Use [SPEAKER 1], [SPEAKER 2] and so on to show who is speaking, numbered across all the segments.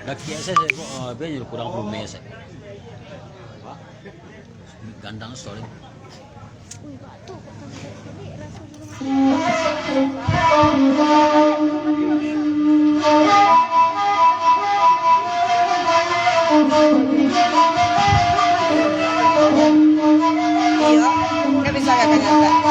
[SPEAKER 1] Laki saya biar kurang rumah saya. Gandang story.
[SPEAKER 2] Iya, nggak bisa kakak nyata.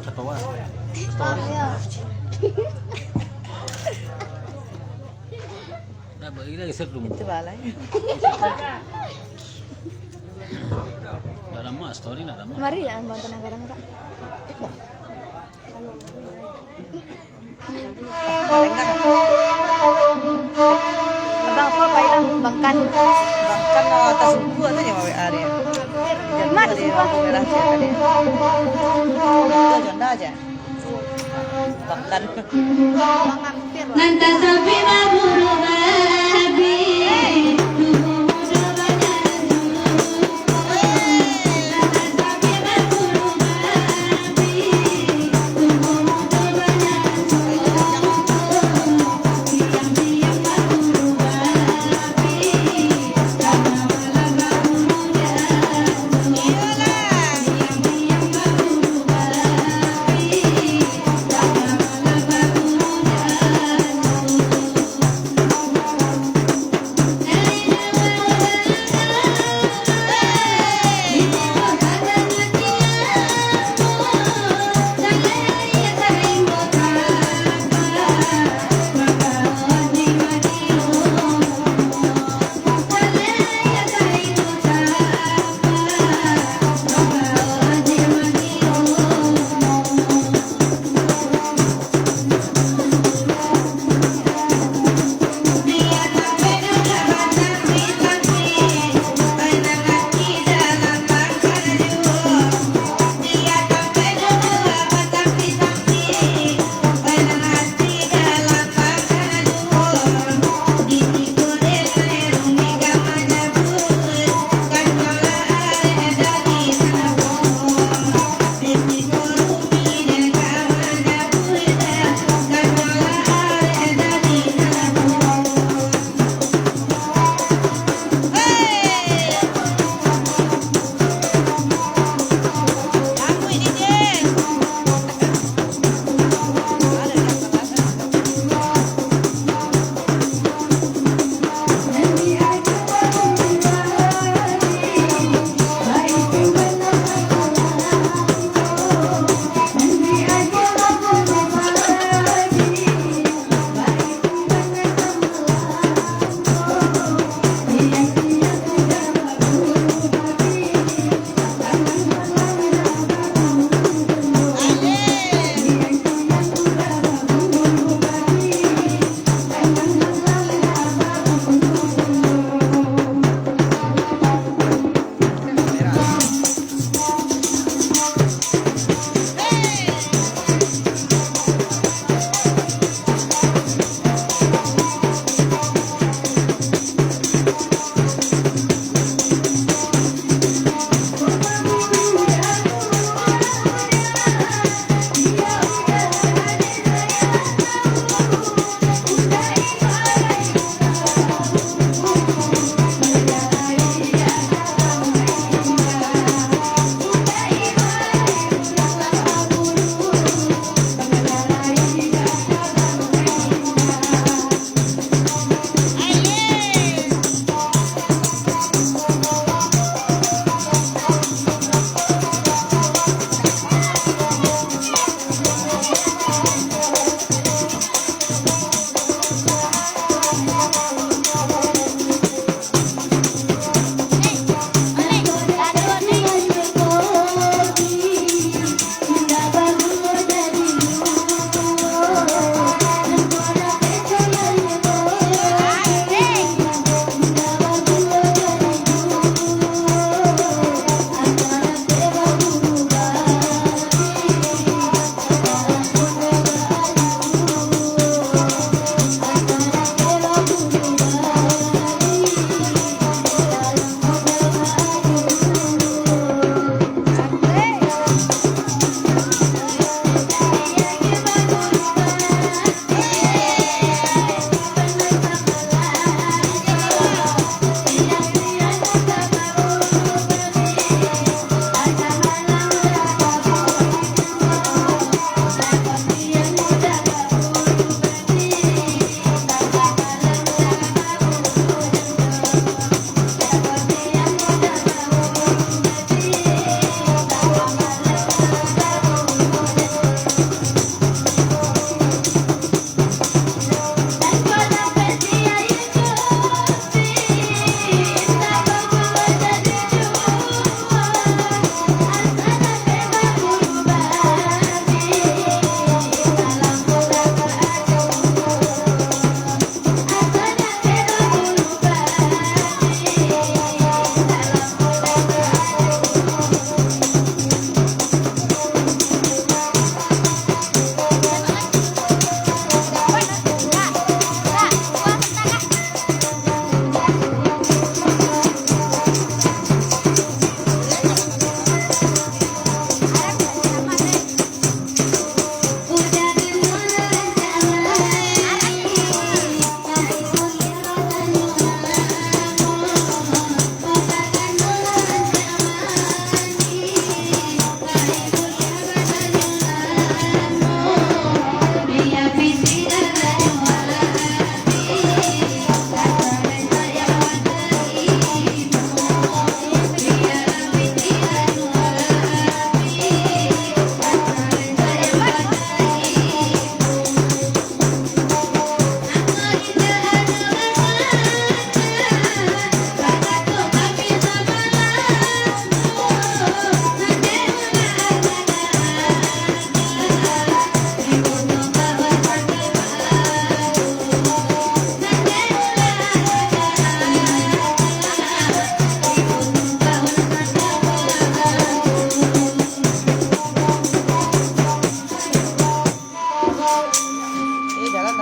[SPEAKER 1] ketua. Story.
[SPEAKER 3] Iya.
[SPEAKER 1] Nah, bagi lagi seru.
[SPEAKER 2] Itu balai.
[SPEAKER 1] Dalam mah story nak dalam.
[SPEAKER 3] Mari ya bantu negara enggak.
[SPEAKER 2] Paling enggak.
[SPEAKER 3] Abang apa pailang bangkan.
[SPEAKER 2] Bahkan atas gua tuh ya WA dia.
[SPEAKER 3] Mas,
[SPEAKER 2] dia lampu merah sih tadi. Itu jonda aja. Bahkan
[SPEAKER 3] Bang hampir lah.
[SPEAKER 4] Nanta sabina murubabi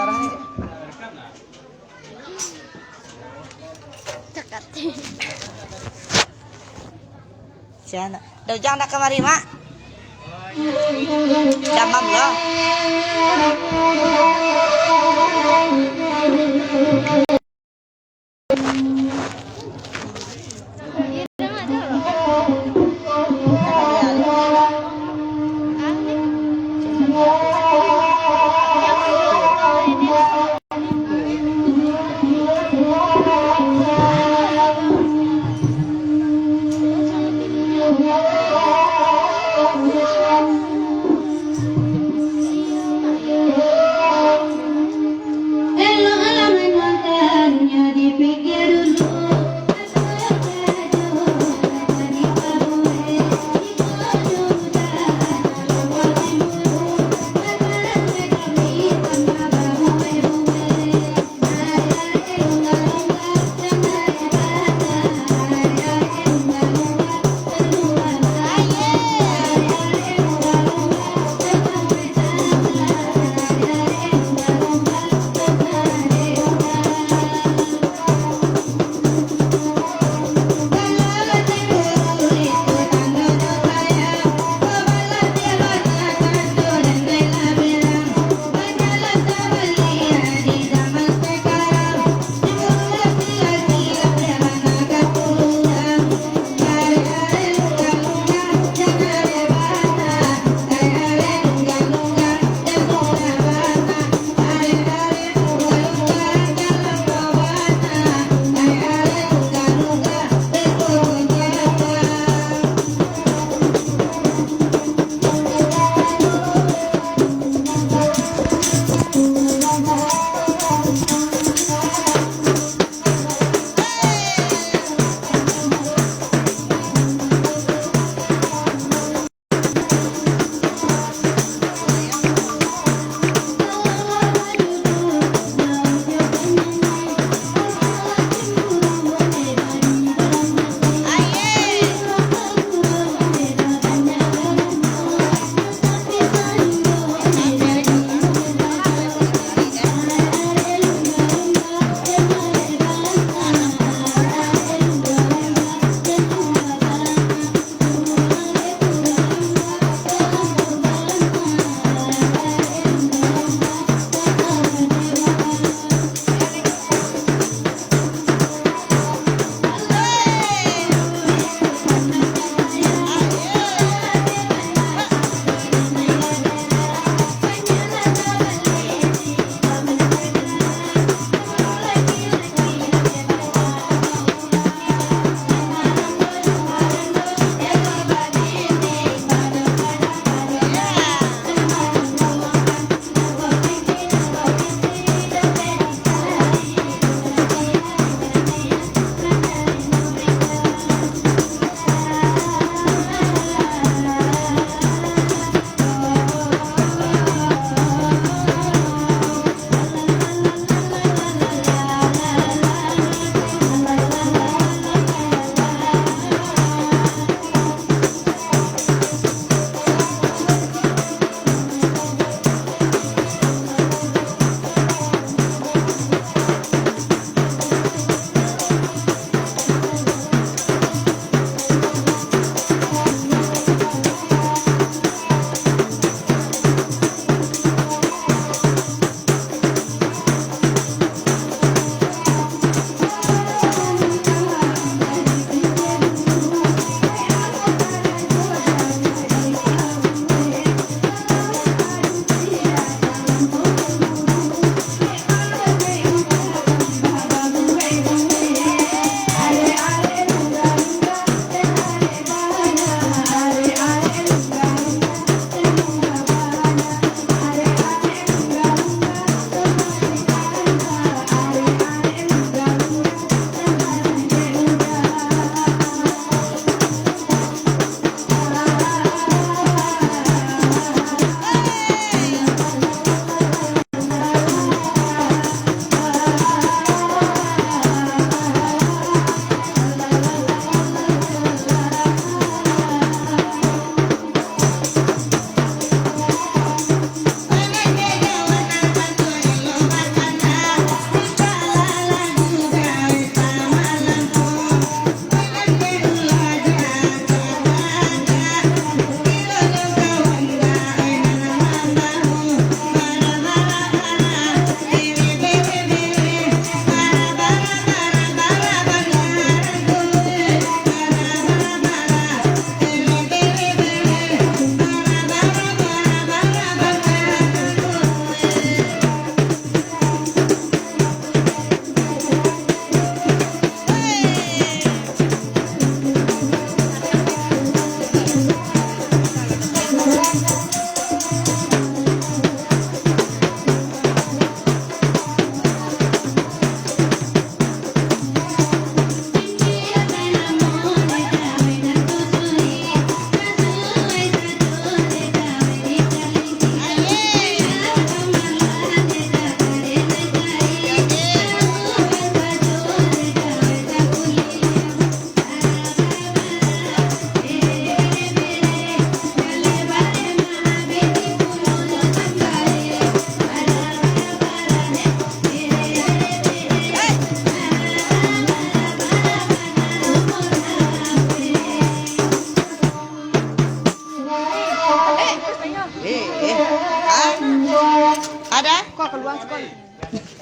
[SPEAKER 2] orang ini.
[SPEAKER 3] Dekat.
[SPEAKER 2] Siapa? Dah jangan nak kemari mak. Jamam lah.
[SPEAKER 3] Iya, dah ada loh. Ah, ni.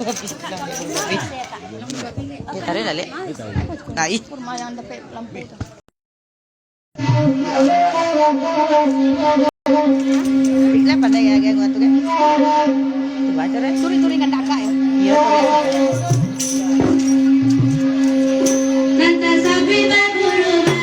[SPEAKER 2] Ya tarik lah, Lek. Kai.
[SPEAKER 3] Kurma yang ada lampu itu.
[SPEAKER 2] Iklan pandai ya gua tuh kan. Coba aja deh.
[SPEAKER 3] Turi-turi kan tak ya.
[SPEAKER 2] Iya.
[SPEAKER 4] Nanta sabi baguru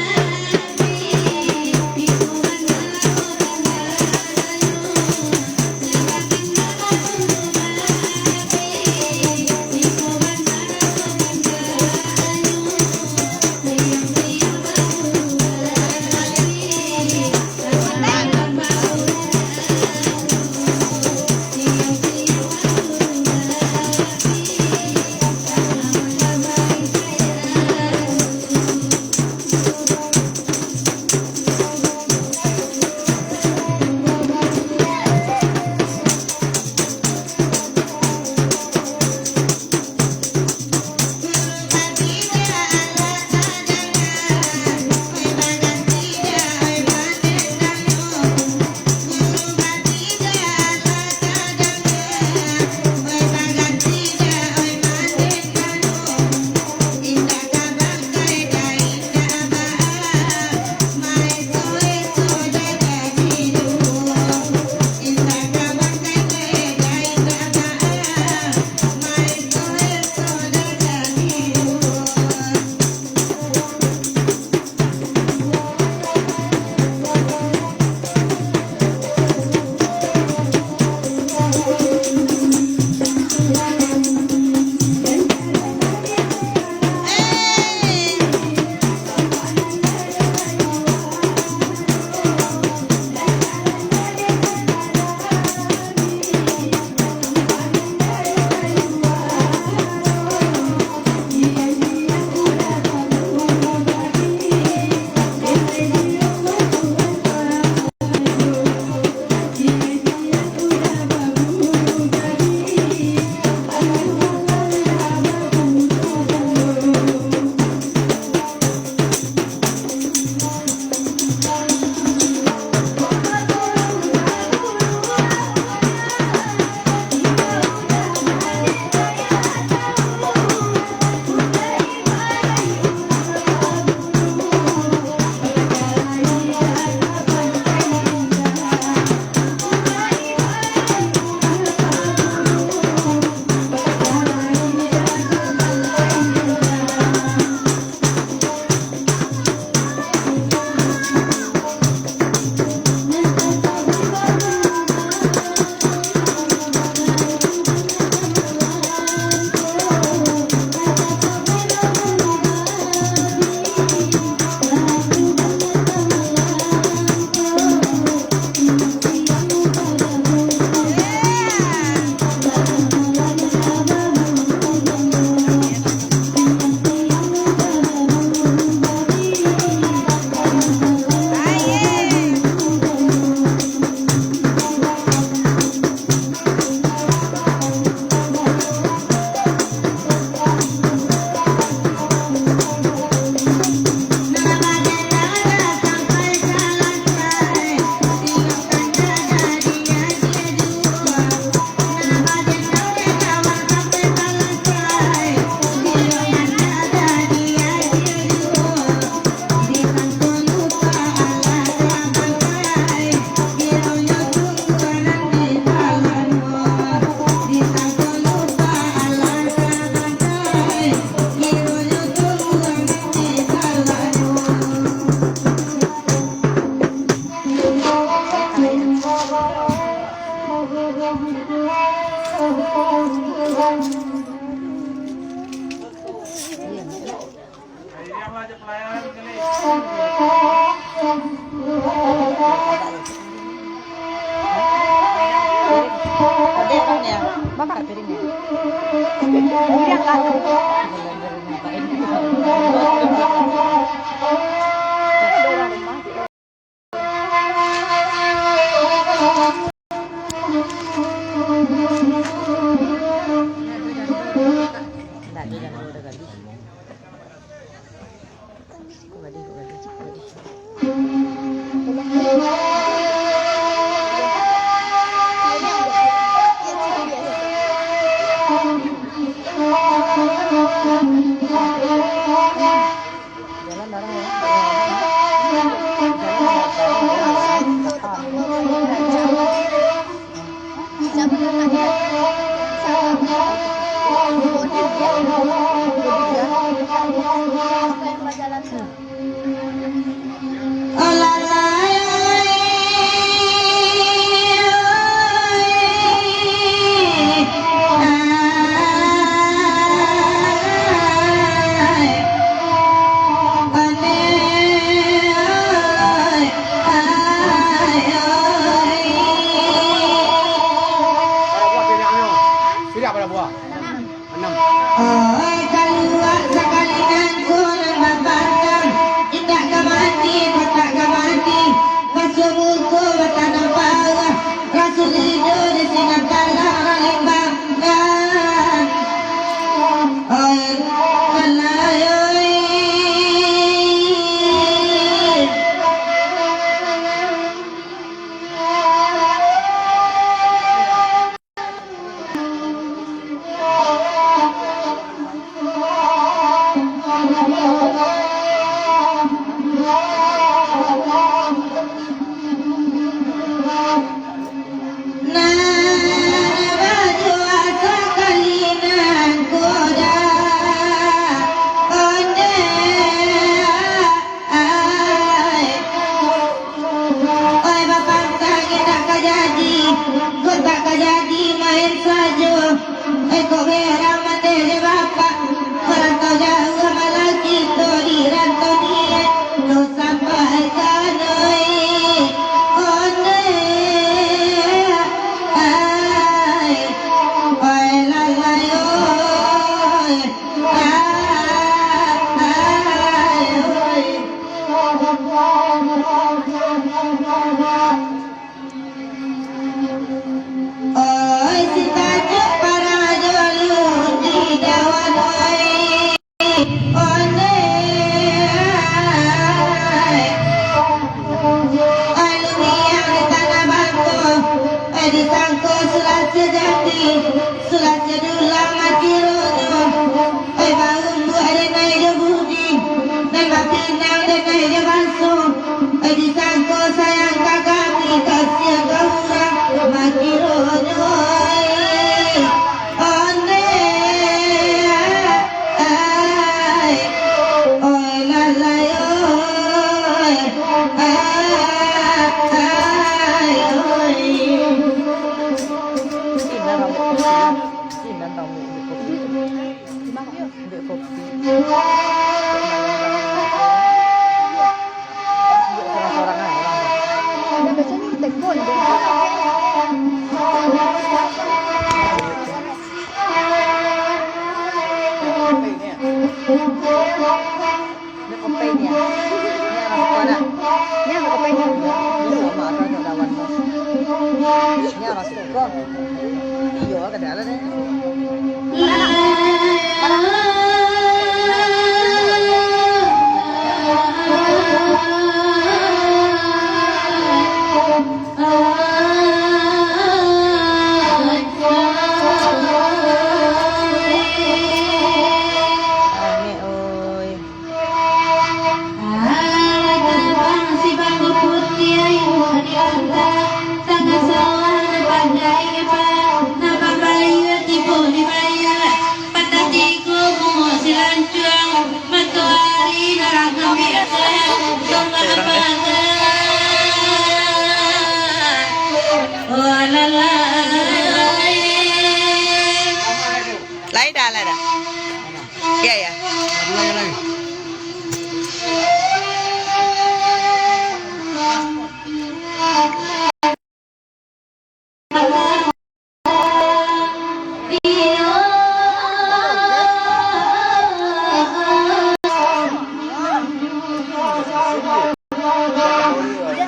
[SPEAKER 2] Bakar piringnya.
[SPEAKER 3] Udah kan. Ini yang
[SPEAKER 2] Jalan bareng ya.
[SPEAKER 3] Siapa yang tanya? Siapa? Bodin ya. Bodin ya. Apa yang jalan tuh?
[SPEAKER 5] Tidak pada buah. 6.
[SPEAKER 4] Oi keluar sekali nganggur babandang tidak kemati kotak kemati masuk buku bertanam bawah rasul hidup di Singapura lembang oi kelayoi oi si tajuk para jolu di dawan oi one alumia di tanah batu di sangko sulat sejati sulat sedulang mati rojo bangun buat denai je budi dan bapinang denai je basuh di sangko sayang kakak ni kasih kau mati rojo one oi lalai oi
[SPEAKER 2] Sinan tamu di kopi. Di kopi. Orang-orang aja.
[SPEAKER 3] Ada biasanya di telepon deh.
[SPEAKER 2] Ini kopinya. Ini orang mana?
[SPEAKER 3] Ini apa kopinya?
[SPEAKER 2] Ini sama ada kawan. Ini orang suka. Iyo ke dalam ni. Ame oi.
[SPEAKER 4] si bangku putih ayu di antara sangat sawah pandai pa nama bayu tipu di bayar patatiku mau silancuang matuari narang biasa sama apa oh la la
[SPEAKER 2] Lai dah. Ya ya.
[SPEAKER 5] Lagi.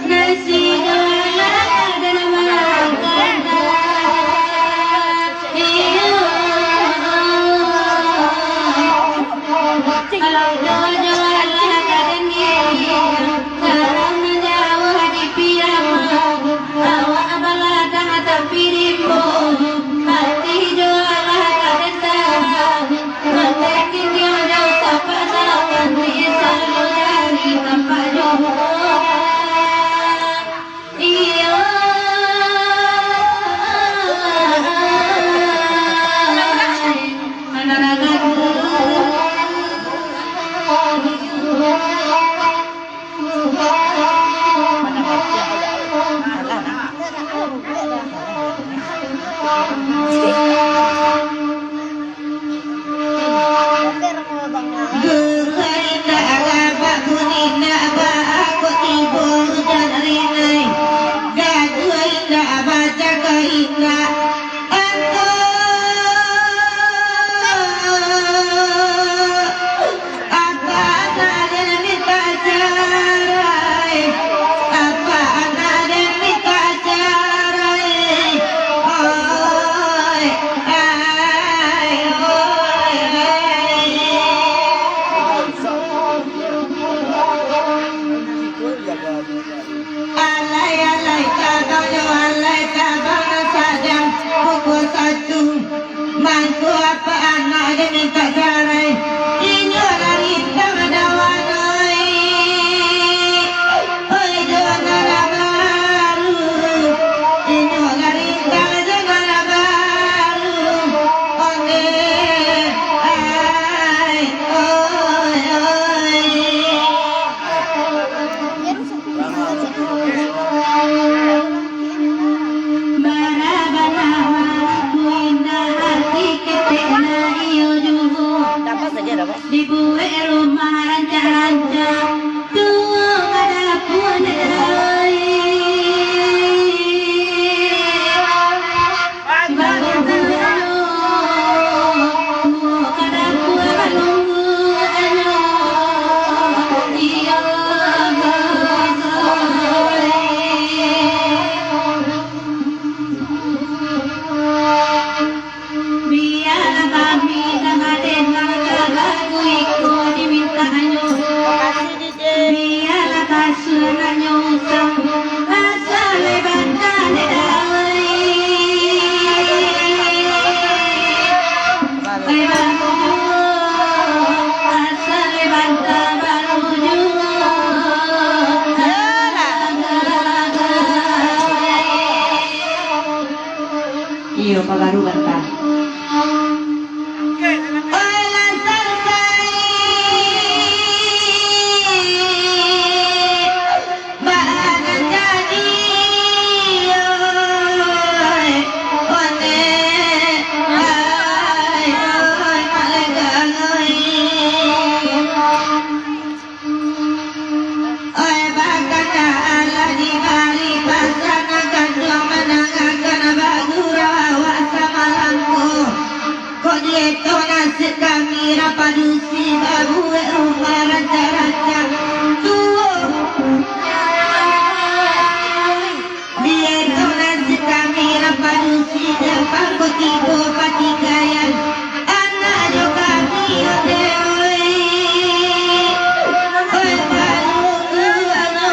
[SPEAKER 4] nasi goreng dan makan kalau jual kadang sekarang jauh di piyama awak bala dah terpirimu hati jual kadang dibuat rumah rancak-rancak tua kada pun dai bagi tanu tua kada pun nunggu anu dia biar kami dengarin lagu itu diminta anu biar kasurnya usang asal lebantan dai lebantu asal lebantan baru iyo pagaru bantah kami rapadusi babu rumah rancak-rancak tuh biar kau nasi kami rapadusi depan kotibo patikayan anak jo kami odeoi oi baru tu ano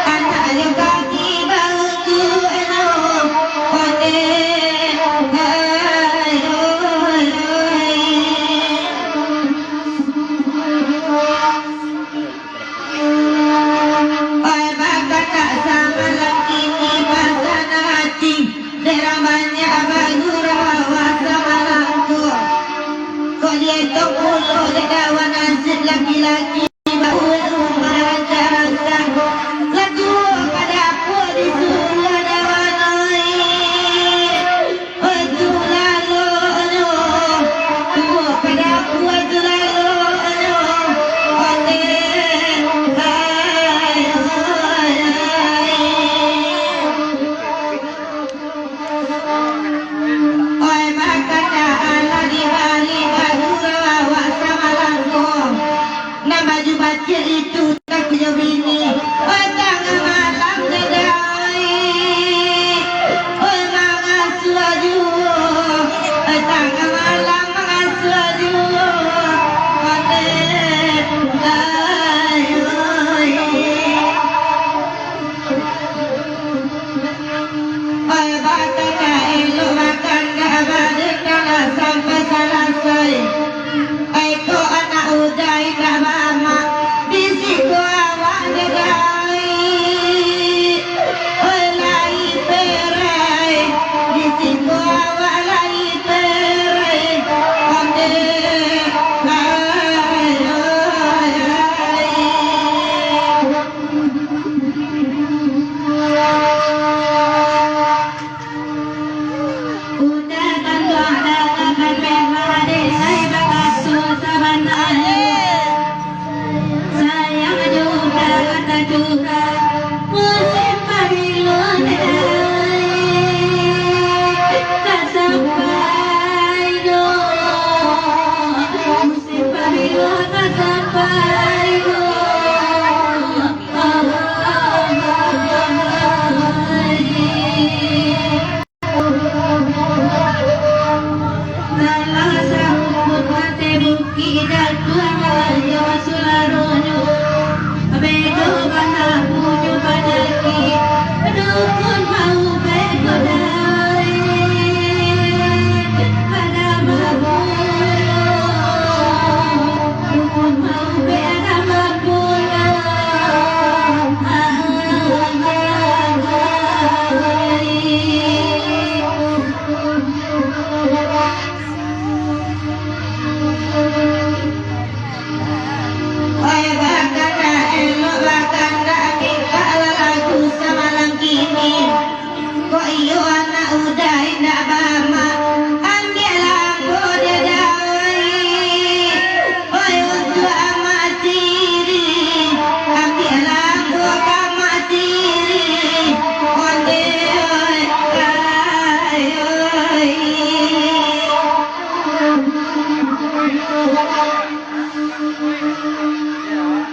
[SPEAKER 4] anak jo kami baru tu ano ode laki-laki bahu rumah rancak-rancak lagu pada apa disuruh ada wanai itu lalu anu pada apa itu lalu anu oke oi makanya ala di bali baru rawa sama langkong na baju baca itu tak punya bini petang malam kedai oi mengasuh laju petang malam mengasuh laju ode oi bakana elo bakana badekana sampai selesai aiko anak udai nak mama bisiko awak nedai oi lai perai bisiko awak lai perai ode udah kan doa kan memang desai bakasu sabananya sayang juga kata juga musim pagilon tak sampai do musim pagilon tak sampai do Kita tuan yo sularonyo bedo bana puju padaki dukun mau bedo dai pada mabulo dukun mau beda mabulo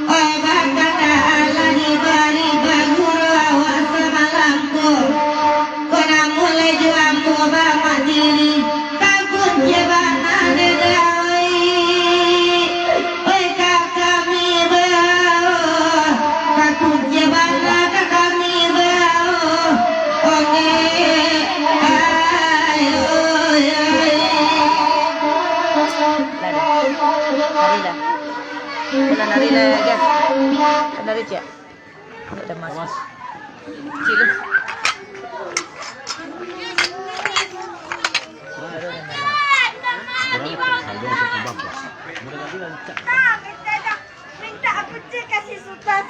[SPEAKER 4] Oi bakata lagi bari baguro awas malamku. Kona mulai juang coba mandiri. Takut jebana dedai. Oi kami bau. Takut jebana kami bau. Oke.
[SPEAKER 2] Nari lah guys. Nari cik. Ada mas. Cik lu.
[SPEAKER 4] Minta apa cik kasih sultan.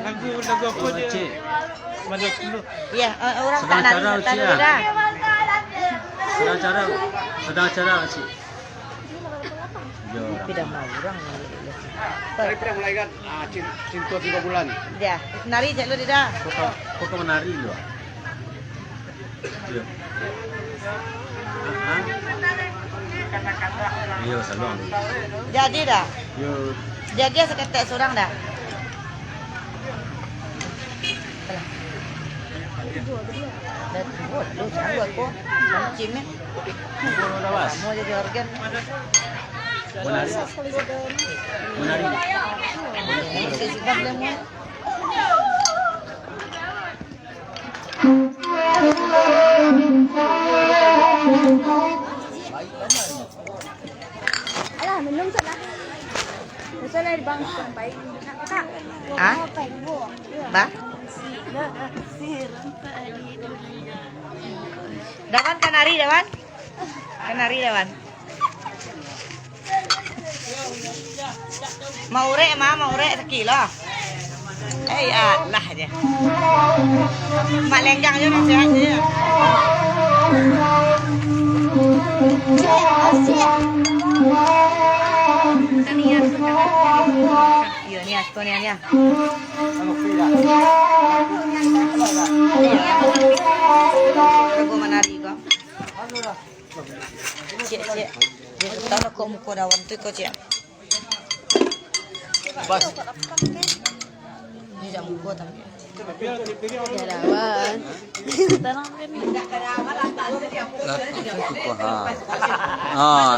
[SPEAKER 5] Lagu apa je? Macam dulu.
[SPEAKER 2] Ya, orang tak nari tak nari dah.
[SPEAKER 1] Sedang acara cik.
[SPEAKER 2] Tapi dah mau orang.
[SPEAKER 5] Hari pernah mulai kan? Cinta 3 bulan.
[SPEAKER 2] Ya, nari cik lu dah.
[SPEAKER 1] Kau menari lu. Ya. Yo salon.
[SPEAKER 2] Jadi dah.
[SPEAKER 1] Yo.
[SPEAKER 2] Jadi seketek seorang dah. Dah buat lu jangan buat kok. Cim ni.
[SPEAKER 1] Dah bas.
[SPEAKER 2] Mau jadi organ.
[SPEAKER 1] Menari. Menari.
[SPEAKER 2] Saya suka lemon.
[SPEAKER 3] Alah, minum sana. Sana di bang sampai.
[SPEAKER 2] Ah? Ba? Dawan kanari dawan. Kanari dawan. Mau urek sekilo. Allah dia. Mak lenggang je nak sihat je. Iya ni aku ni ya. Aku menari kau. Cik. Dia tahu nak kau muka dawan tu kau cik.
[SPEAKER 5] Bas.
[SPEAKER 2] Ni dah muka tak.
[SPEAKER 3] Jalawan. Tanang ni.
[SPEAKER 1] Ah.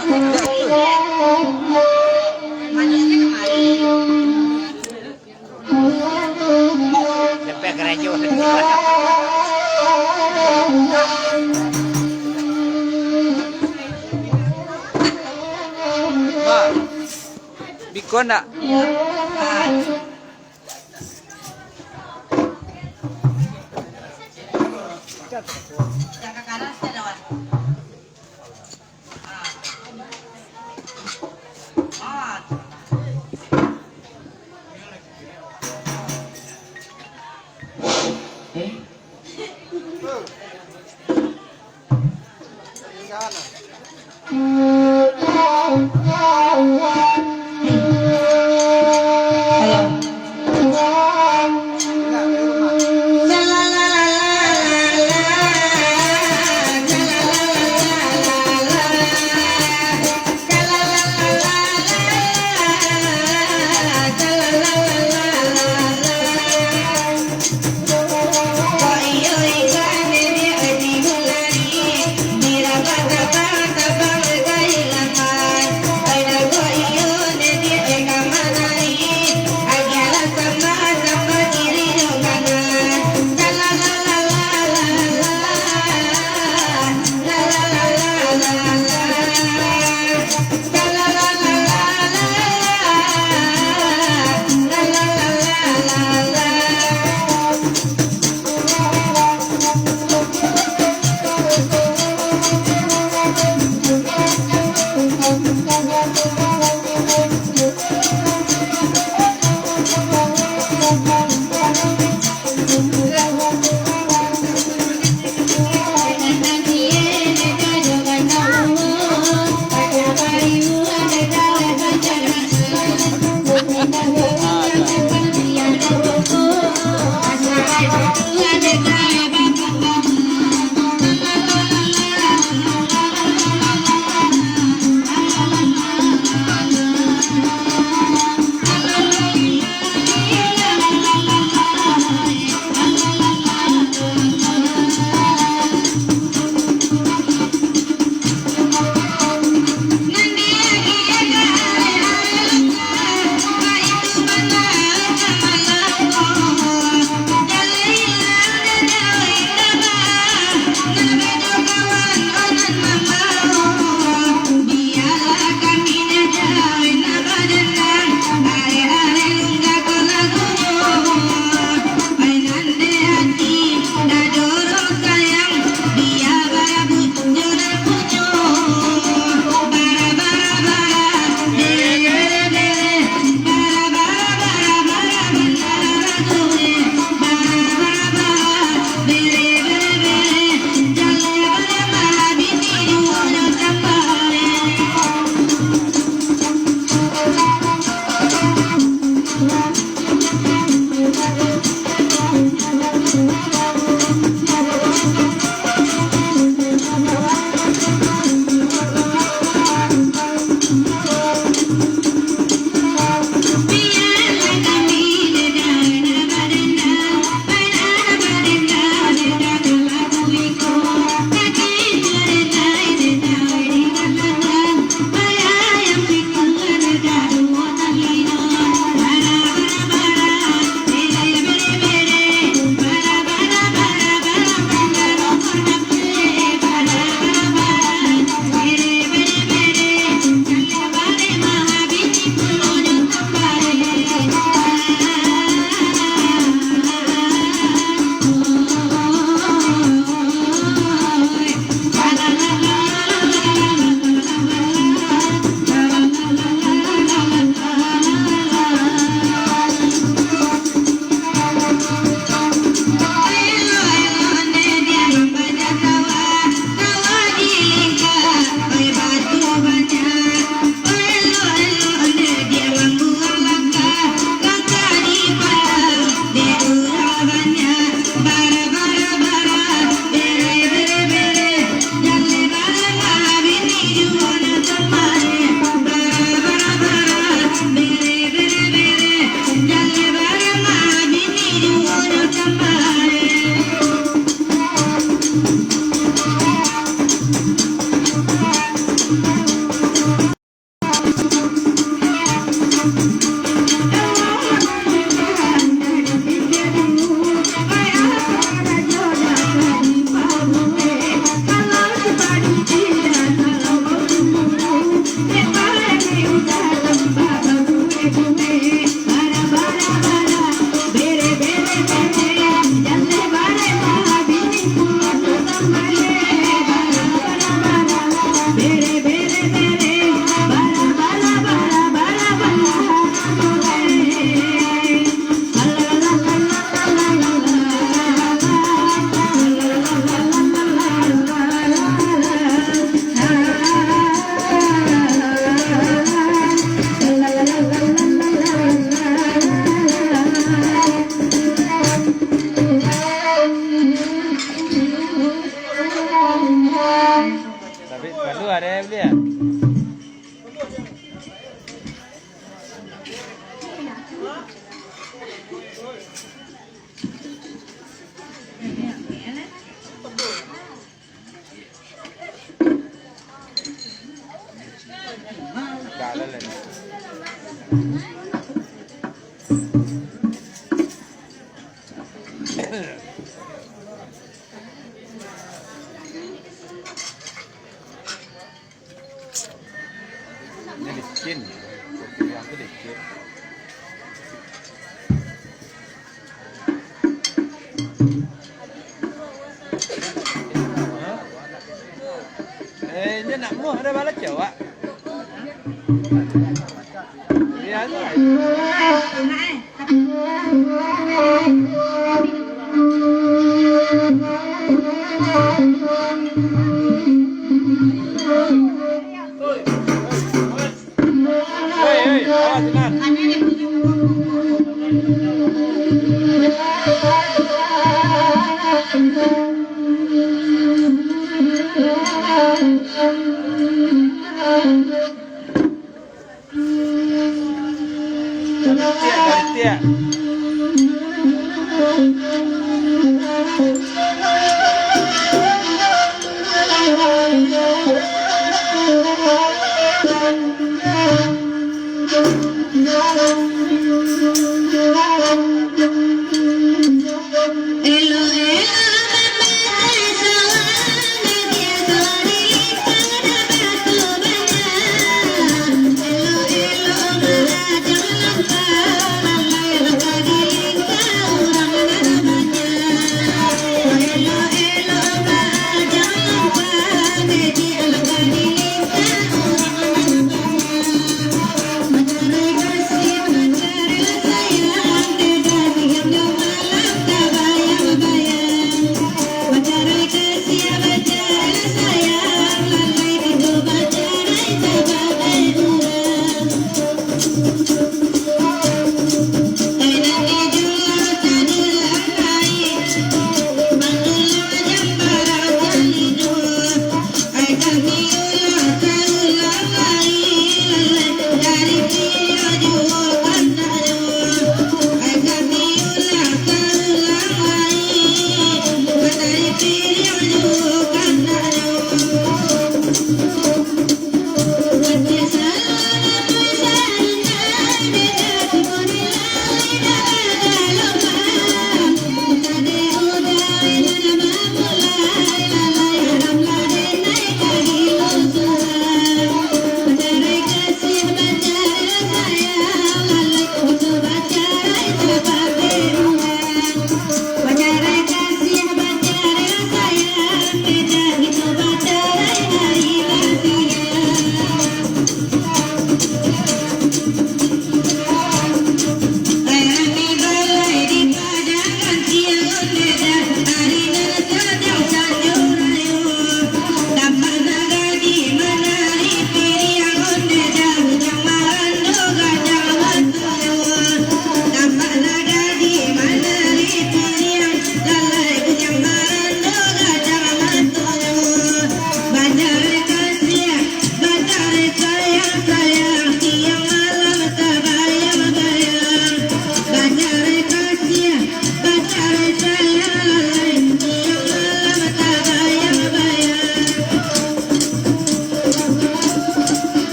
[SPEAKER 5] Sampai kerajaan. Mak. Bikon tak?
[SPEAKER 2] Jangan kanan saya dawan.
[SPEAKER 4] Mira,
[SPEAKER 5] Tapi baru ada yang beli ya? Gak ada lagi. Ini licin, kopi yang itu licin. Ini nak muh ada balik Jawa. Dia tu. Hei, awas jangan. Dia.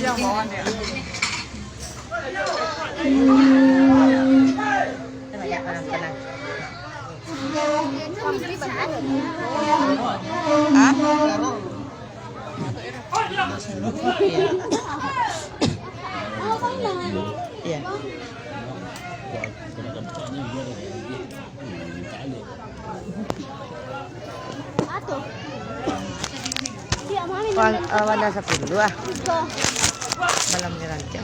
[SPEAKER 2] Banyak tenang. Hah? Iya. Wala sa pulo ah. Malam ni Ranti.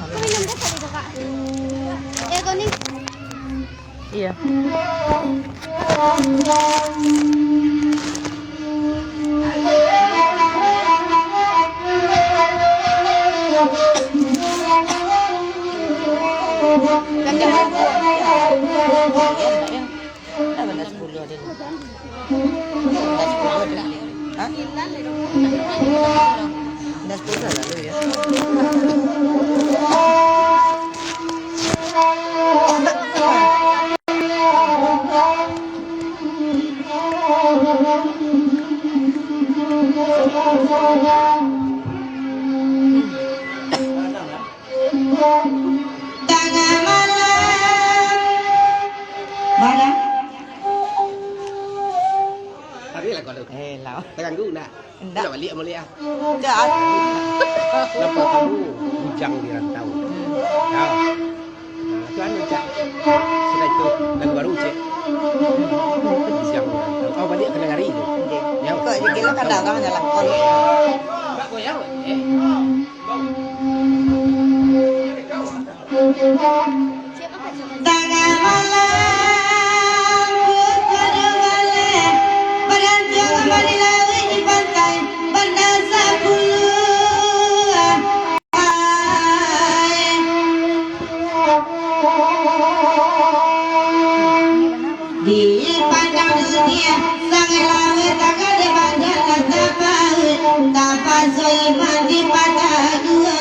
[SPEAKER 2] Iya.
[SPEAKER 4] Tengah malam mana?
[SPEAKER 5] Hari lah kau tu.
[SPEAKER 2] Lau.
[SPEAKER 5] Tekan gu nak.
[SPEAKER 2] Ndak.
[SPEAKER 5] Nak balik balik ah.
[SPEAKER 2] Dah.
[SPEAKER 5] Nampak kamu bujang di rantau. Tahu. Tuan macam sudah itu lagu baru cek. Bujang di rantau. Oh balik kena hari itu. Ya.
[SPEAKER 2] Kok jadi gila kan dagang jalan kon.
[SPEAKER 5] Tak goyang.
[SPEAKER 4] Tengah malam berdua beranjak kembali lagi di pantai berdasar puluhan. Di padang dunia sangat lama tak ada badan kata paut tanpa soiman di padang gue.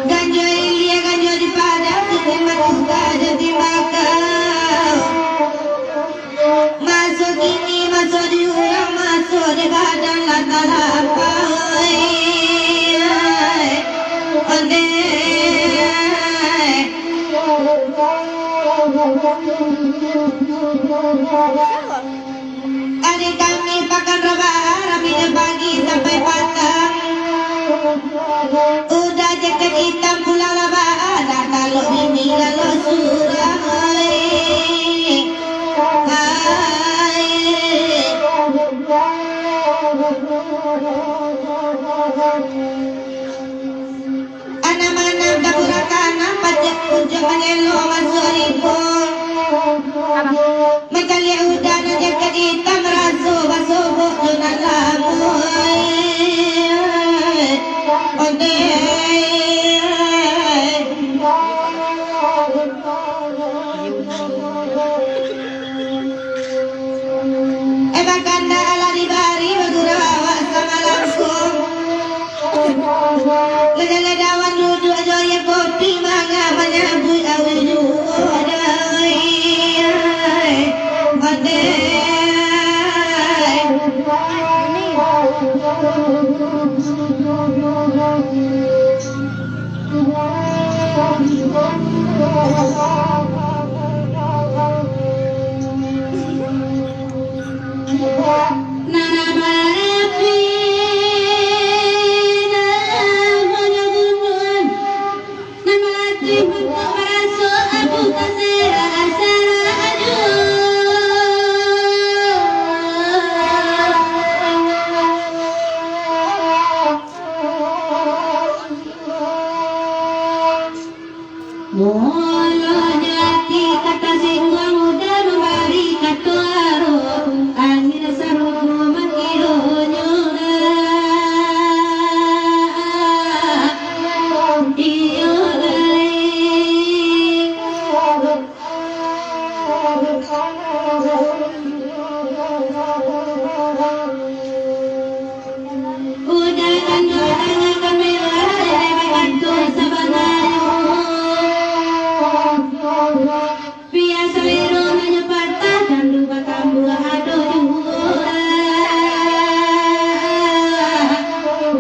[SPEAKER 4] Ganjo ilia ganjo di padang terima juga jadi bakal masuk ini masuk di ulang masuk di badan lata lapai adik kami pakan rebah rapi pagi sampai petang. Udah jaket hitam pulang labah dah kalau ini lalu surah. Hai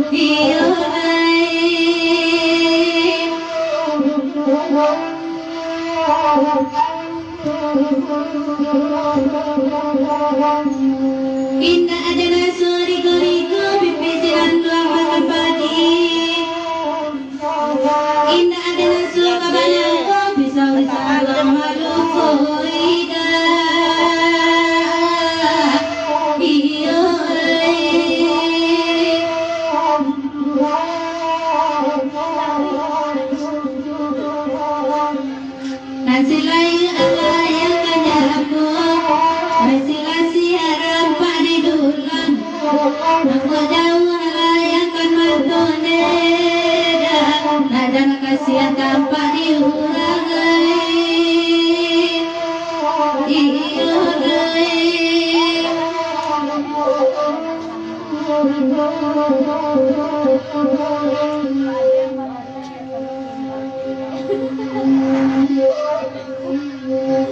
[SPEAKER 4] Indah adana suri goriku pipisiran lama kembali. Indah adana suka banyak bisa lama lupa Nasilai Allah yang kanyaku Nasilasi harap padi dulang Aku jauh Allah yang kan martone Nadang kasihan tanpa diurangai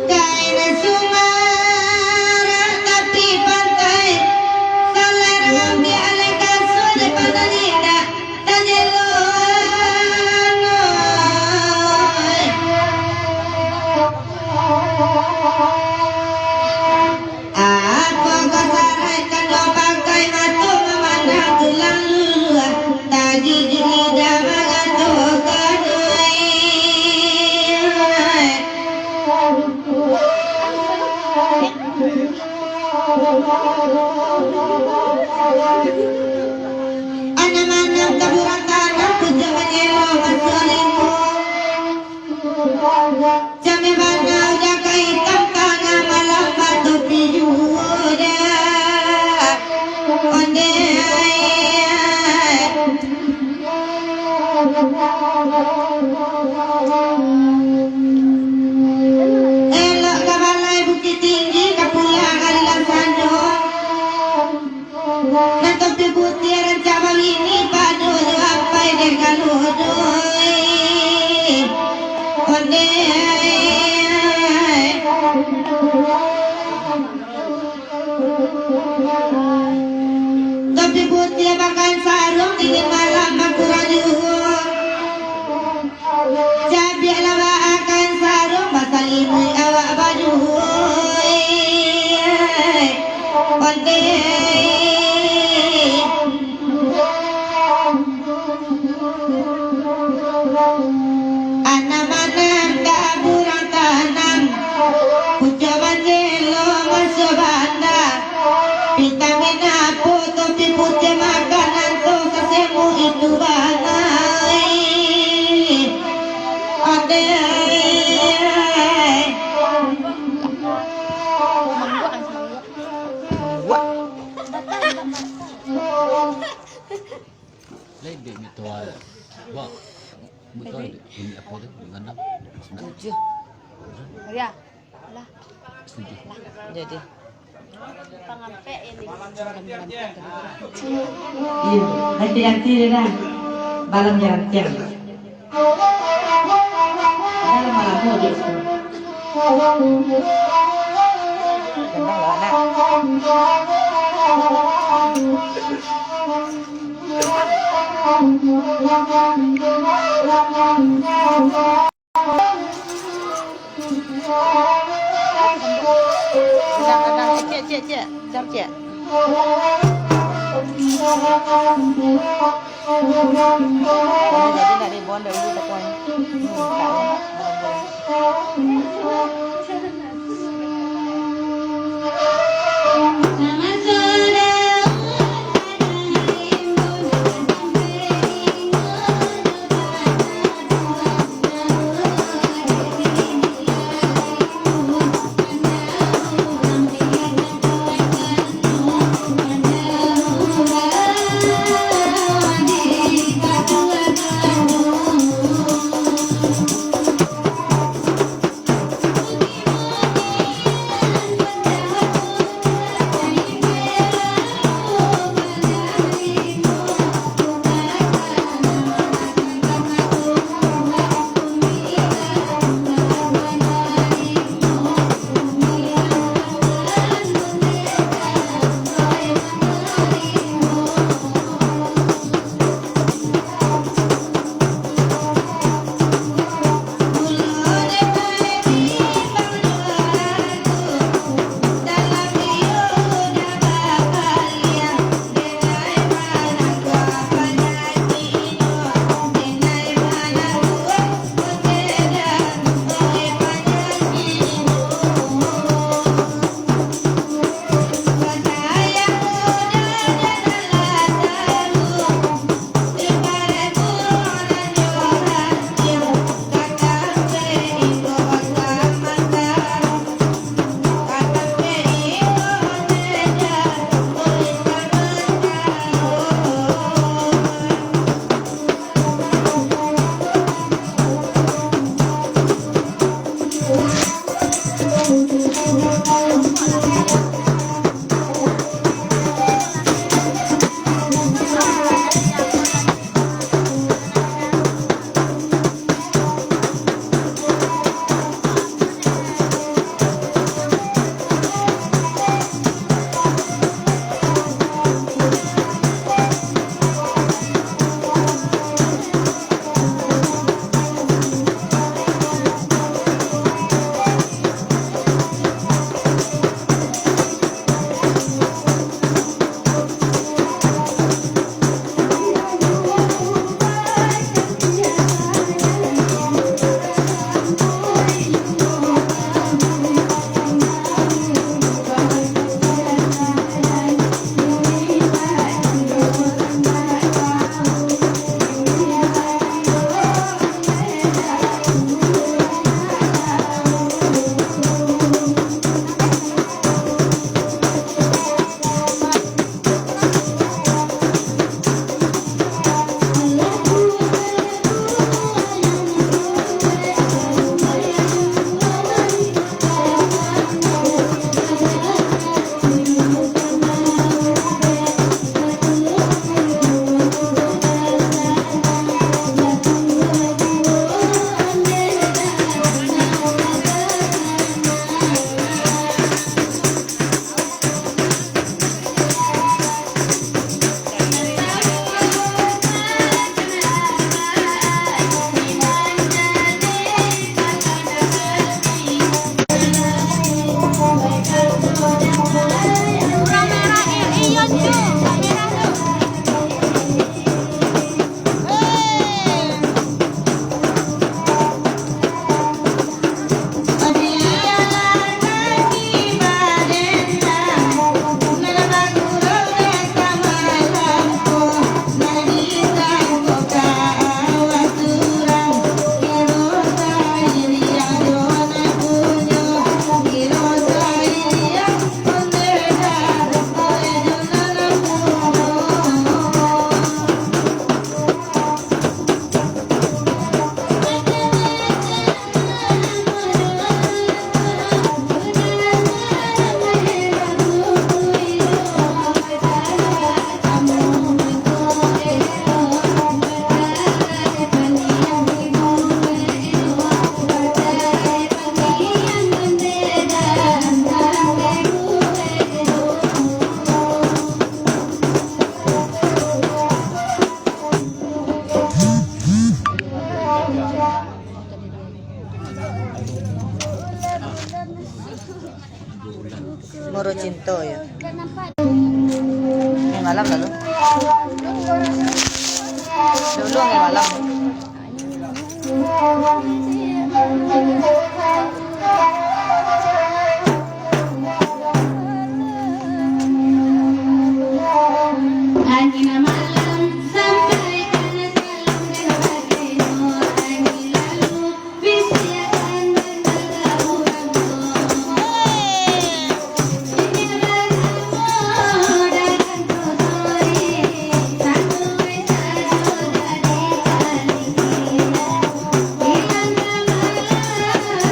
[SPEAKER 4] Kain Sumara tapi pantai Selera dialihkan sudah pada lidah dan Aku kesaraikan kau pakai mata memandang tulang luar Tadi lidah mengatukan Anam-anam taburan tanam Puja menyelong masalimu Jami mana udah kaitam Tanah malam batu pijuda Onde Elok ke balai bukit tinggi Kapulang alilan sandung Nanti putih rencana ini padu sampai dengan udui Onde Tapi putih makan sarung dingin malam aku rajuh Cabi lama akan sarung masa ini awak baju Onde Anam-anam taburan tanam Puja manjelo masuk banda Vitamin apa tapi putih makanan tuh kesemu itu bangai Ade
[SPEAKER 1] Lebih mitual. Wah, betul ini apa tu? Dengan apa?
[SPEAKER 2] Tujuh
[SPEAKER 3] Ya. Lah,
[SPEAKER 2] Jadi
[SPEAKER 3] pangampe ini.
[SPEAKER 4] Iya, hati-hati dah Balam jam-jam Dalam malam mudik
[SPEAKER 2] Gendang lah anak Gendang cek Jam cek Jadi dari bon dari itu tak
[SPEAKER 4] Selamat sore
[SPEAKER 2] cinta ya. Ini malam lalu. Dulu nggak malam.
[SPEAKER 4] Angin malam sampaikan salam dan bagimu. Angin lalu bisikan menjaga urangku. Ingin bertemu dengan kosoi. Satu saja dari kali. Hilang malam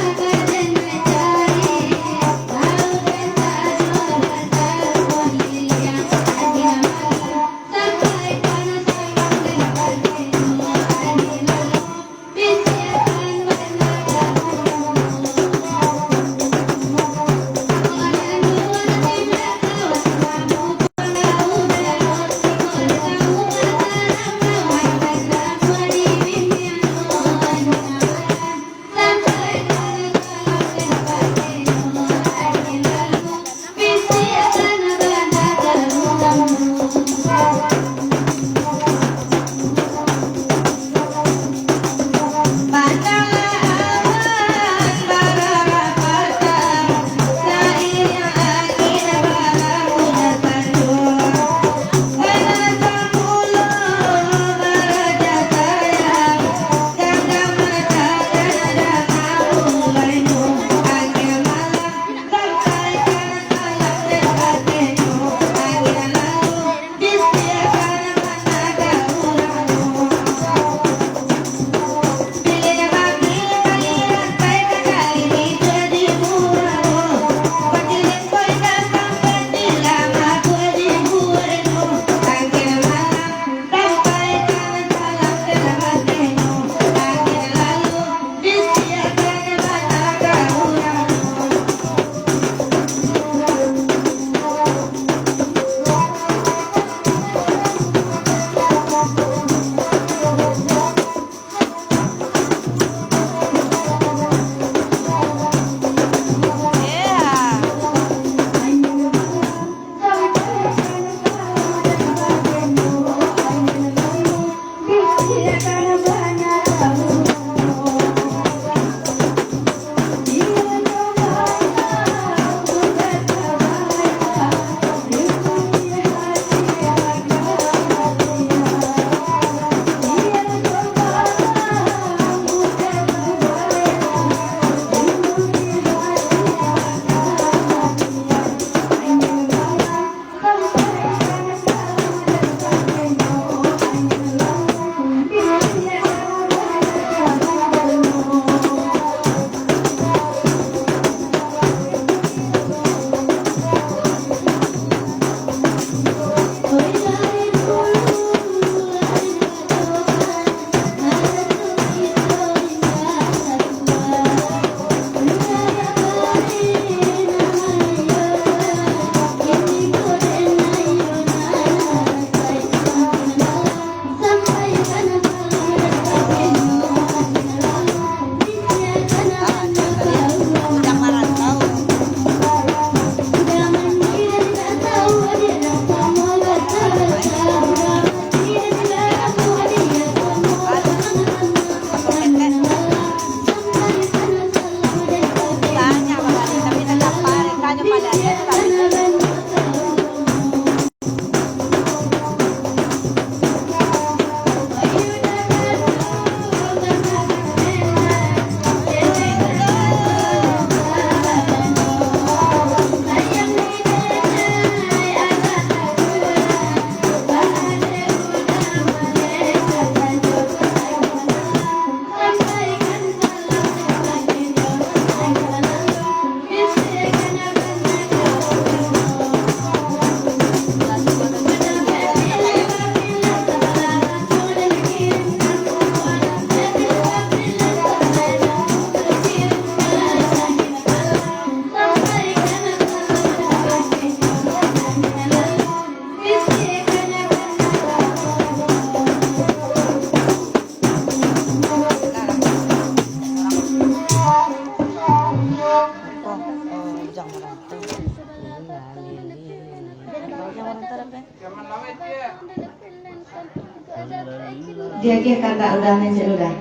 [SPEAKER 4] Dia kata udah mencet udah.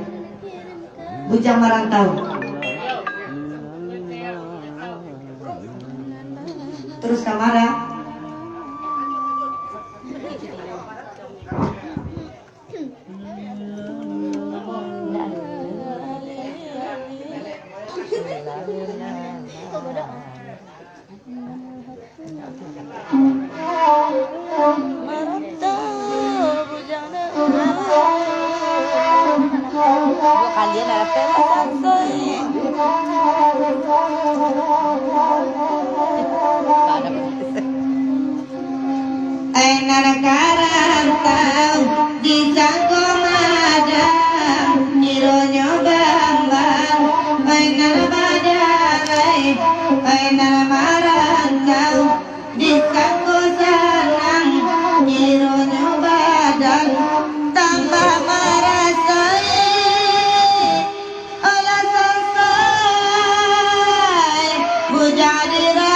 [SPEAKER 4] Bujang merantau. Terus kamara.
[SPEAKER 2] Kalian ada pentas
[SPEAKER 4] Ainar karantau di sangko madang ironyo bambang ainar badalai ainar marantau di sangko sanang ironyo badang tambah marasai olah selesai bujadira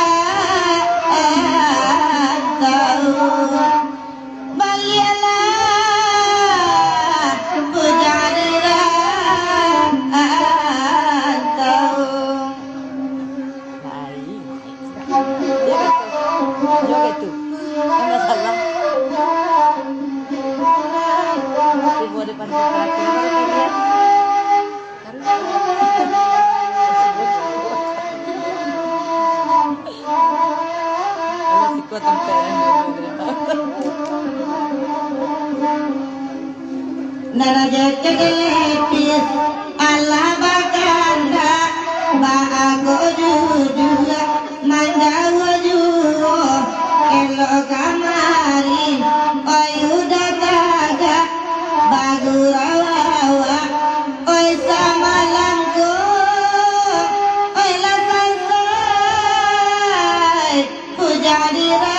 [SPEAKER 4] Narajaketis Allah bakanda baago judua mandawo juo elo kamarin oyuda taga bagurawawa oy samalangko oy lasansai pujadira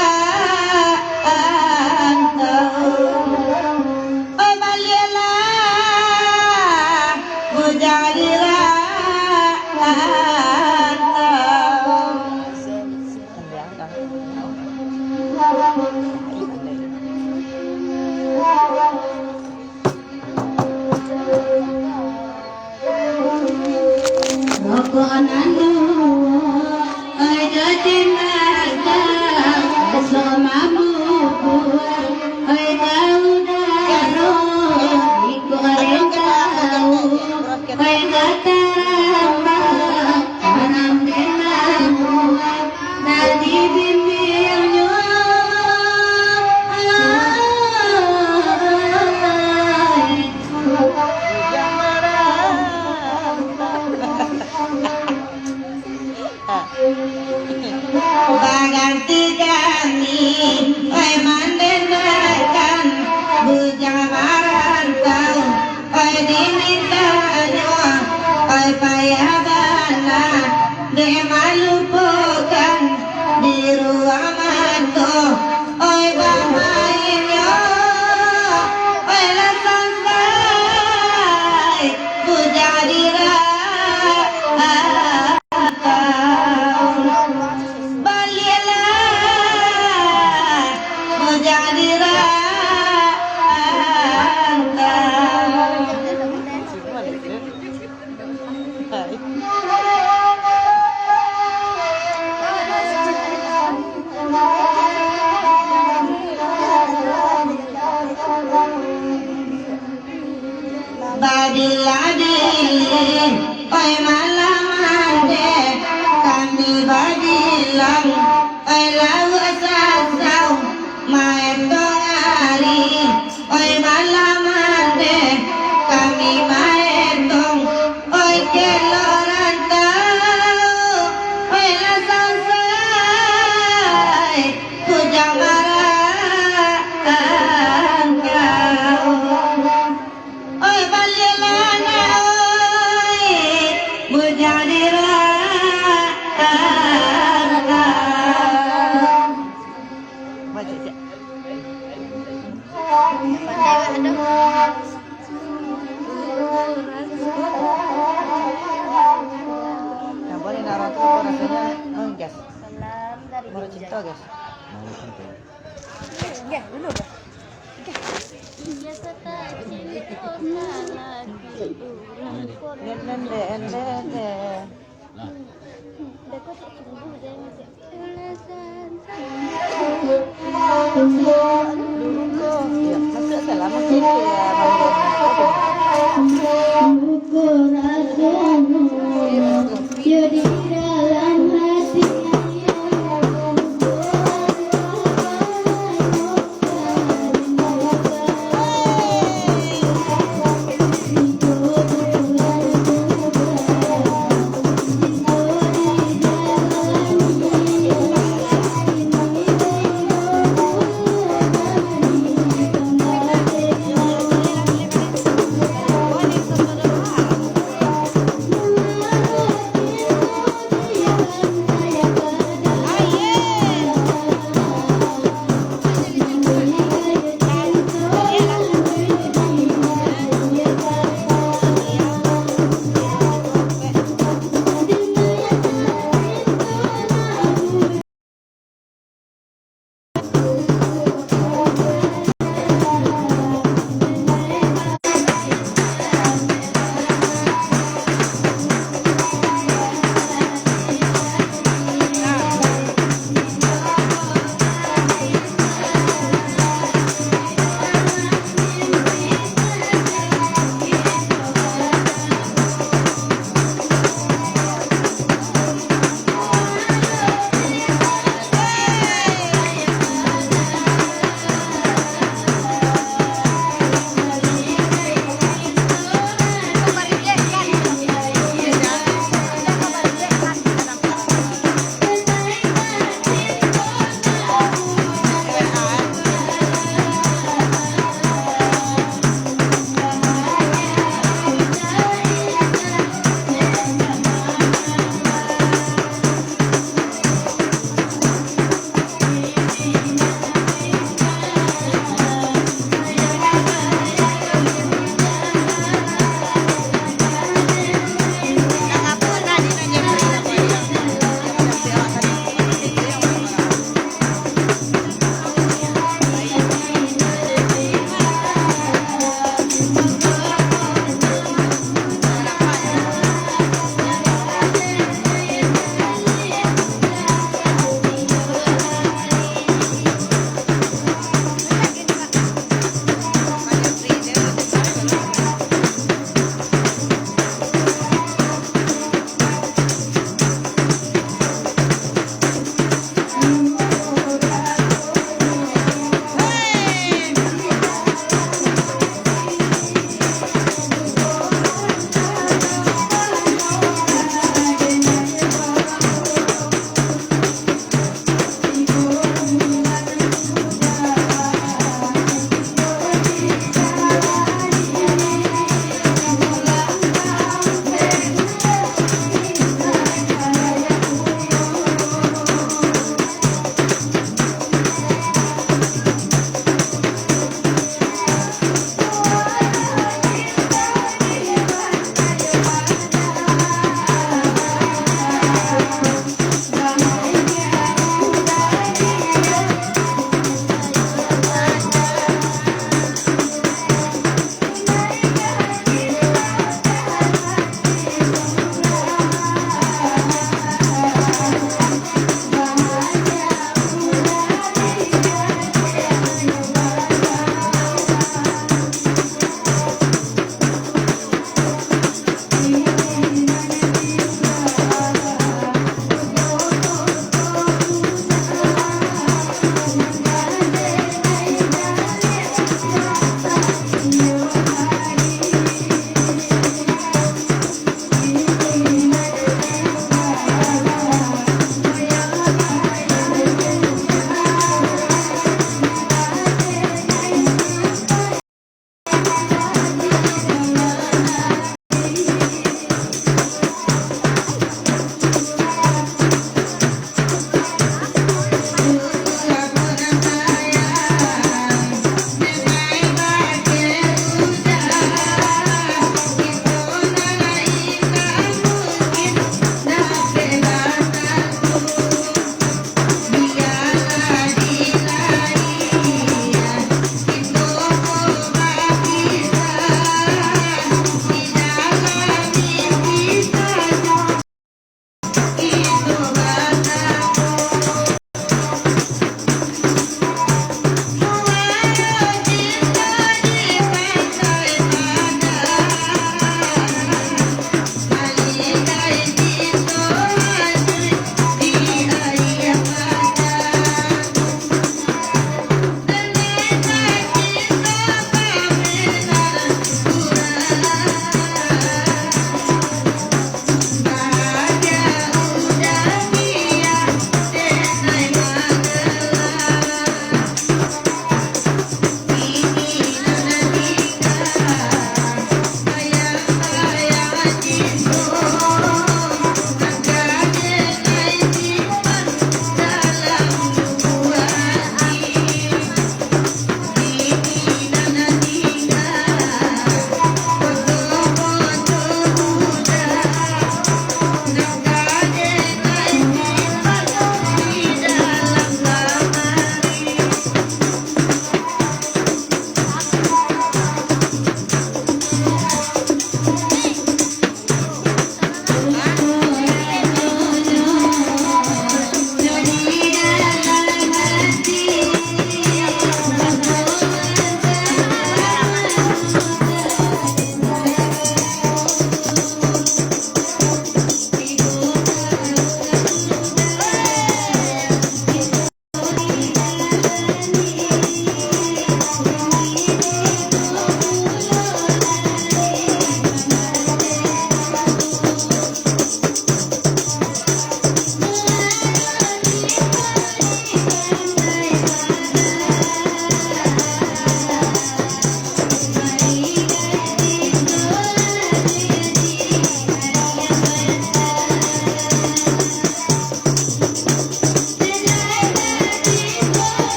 [SPEAKER 4] Baganti kami, oi mandendakan bujang marantau, oi diminta nyoa, oi payabana, de malupokan di ruang manto, oi bamainyo, oi lasansai, bujadira. Badil-adil, oi malamande, kami badilang, oi lau asasau, maetong ari, oi malamande, kami maetong, oi kelorantau, oi lasansai, kujang marang kau. Oi balilana oi bujadira
[SPEAKER 2] Nen.
[SPEAKER 1] Lah.
[SPEAKER 2] Ya, masuk salah masuk ya.
[SPEAKER 4] Syukur asalmu ya di dalam hati.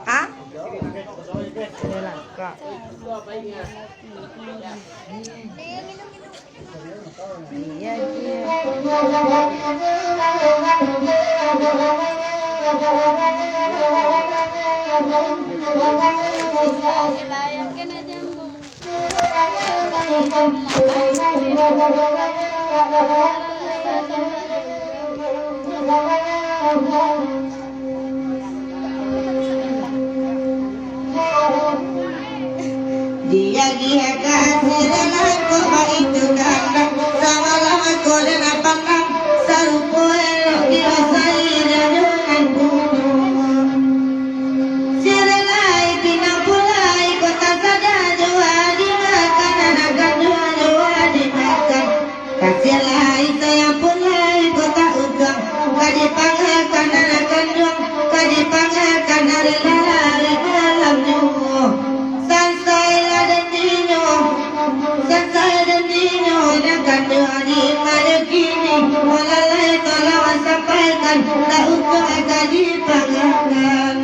[SPEAKER 2] Hah? Ini lah, Kak. Iya, iya.
[SPEAKER 4] Dia kasih aku itu kandang sama lama kolen pandang sarupo elok dirasai dengan bunuh sirelai pinang pulai kota sada jua dimakan anak jua dimakan kasihlah saya pulai kota ugam kadipangakan anak jua kadipangakan hari lalari malam jua sampaikan tak untuk akan dipanggakan.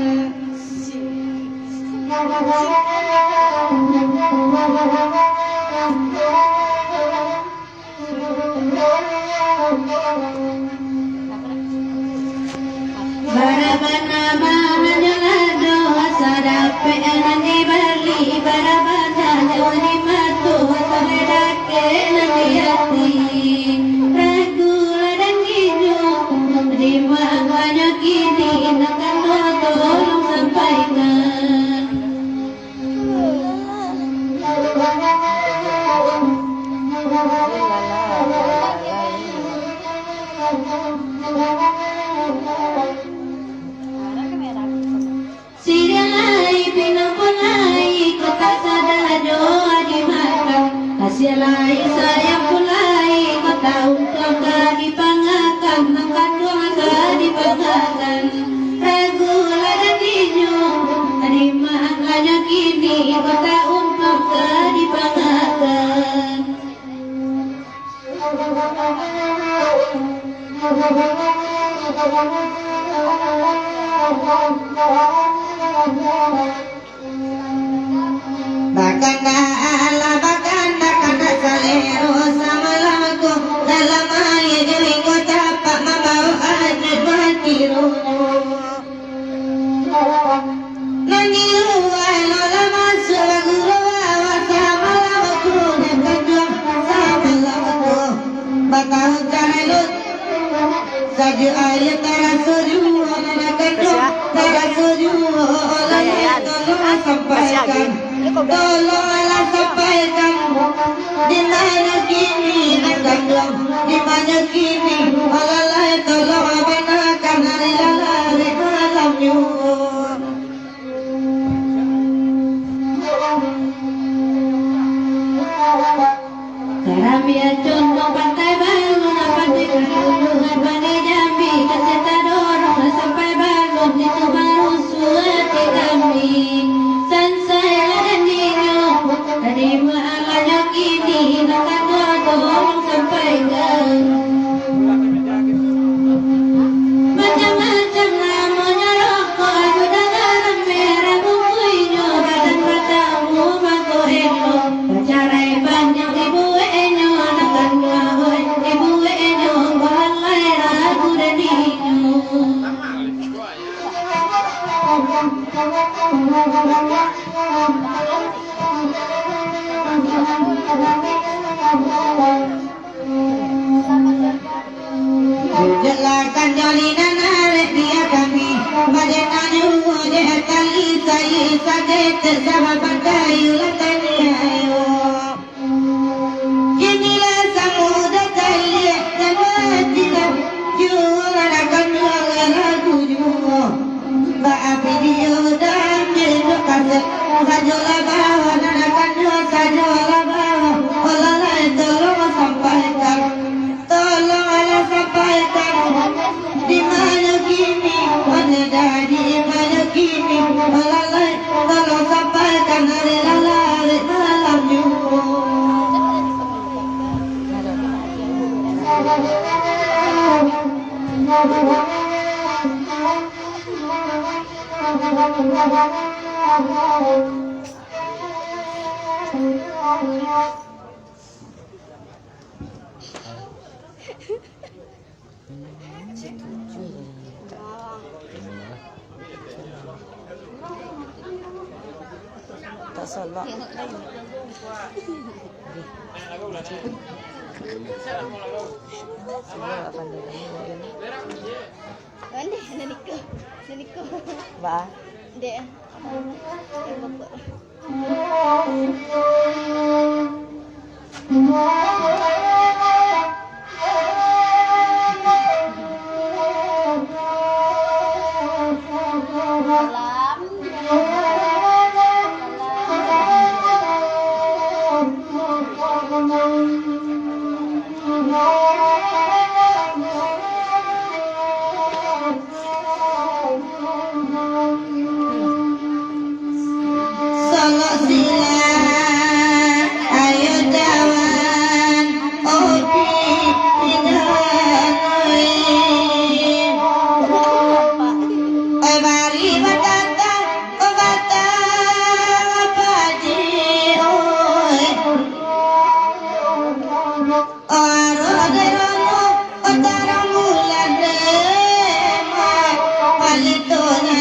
[SPEAKER 4] Barabana manjalado asadape nani bali barabana joni matu asadake nani ati regula dan gijo terima banyak kini akan tolong sampaikan. Sirelai pinapulai kota sadado dimakan hasilai saya pulai kota untuk dipangakan makan doa dipangakan regula dan hijau terima angkanya kini kota untuk dipangakan. Bakanda ala bakanda kanda salero sama lamaku dalam air jering kota pak mabau ajut matiru nani luai lola masuk lagu rawa sama lamaku dan kedua sama lamaku bakal jalan saju ayat terasuju anak kedua terasuju oleh tolong sampaikan tolonglah sampaikan di mana kini akan dong di mana kini alalai tolong abanakan hari lalari malam nyuruh Karamia contoh pantai baru pantai kerunungan pantai Jambi kaseta dorong sampai balon itu baru suati kami sansaya dan dinyo terima alanya kini akan dorong sampaikan macam-macam namanya rokok sudah garam merah bukuinyo badan matamu mako eno pacarai banyak ibu enyo anak dua hoy ibu enyo balai ragu dan dinyo Jelaskan jolina narik dia kami Badena nyuhu dia kali saya saget sama pantai ulatani ayo Inilah samudra calik dan wajib jualan akan jualan lagu juo Baapi dia dan jenduk kasih sajolah bawa dan akan jual sajolah bawa Olalai tolong sampaikan Tolonglah sampaikan di mana kini ada di mana kini olalai tolong sampaikan hari lalari malam nyuruh
[SPEAKER 2] Tak salah.
[SPEAKER 3] Mana nak nikah? Nak nikah.
[SPEAKER 2] Ba.
[SPEAKER 3] Dek. Yang bapak. Salam.
[SPEAKER 4] Salak sila ayo jawan opi indah oi mari batata padi oi aro derono otara mulane ma palitona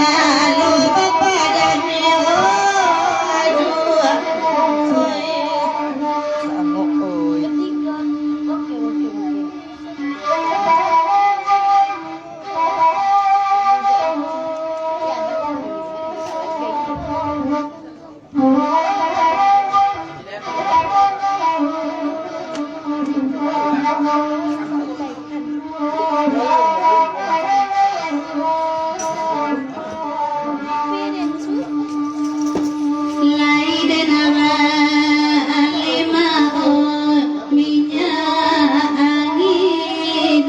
[SPEAKER 4] alo bapada mi aduh
[SPEAKER 2] Sanggup oi.
[SPEAKER 3] Ketiga. Okey.
[SPEAKER 4] lai denama lima minyak angin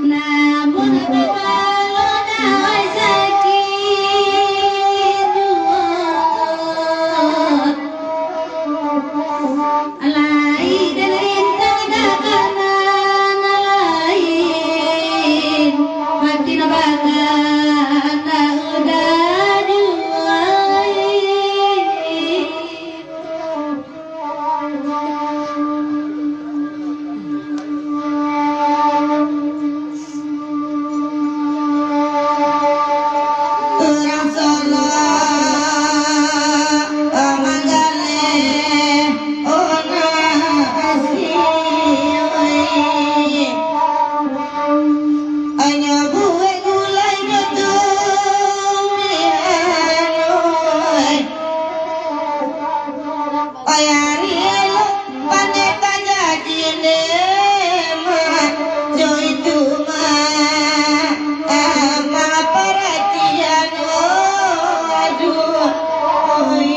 [SPEAKER 4] namun kalau dah sakit lai den kanan lain batin bakal udah jual. Orang Solo manggale ona asih ayo buwe gulai nutung lihanoi ayari elo paneta jadi nema joy tuma ama perhatian aduh oi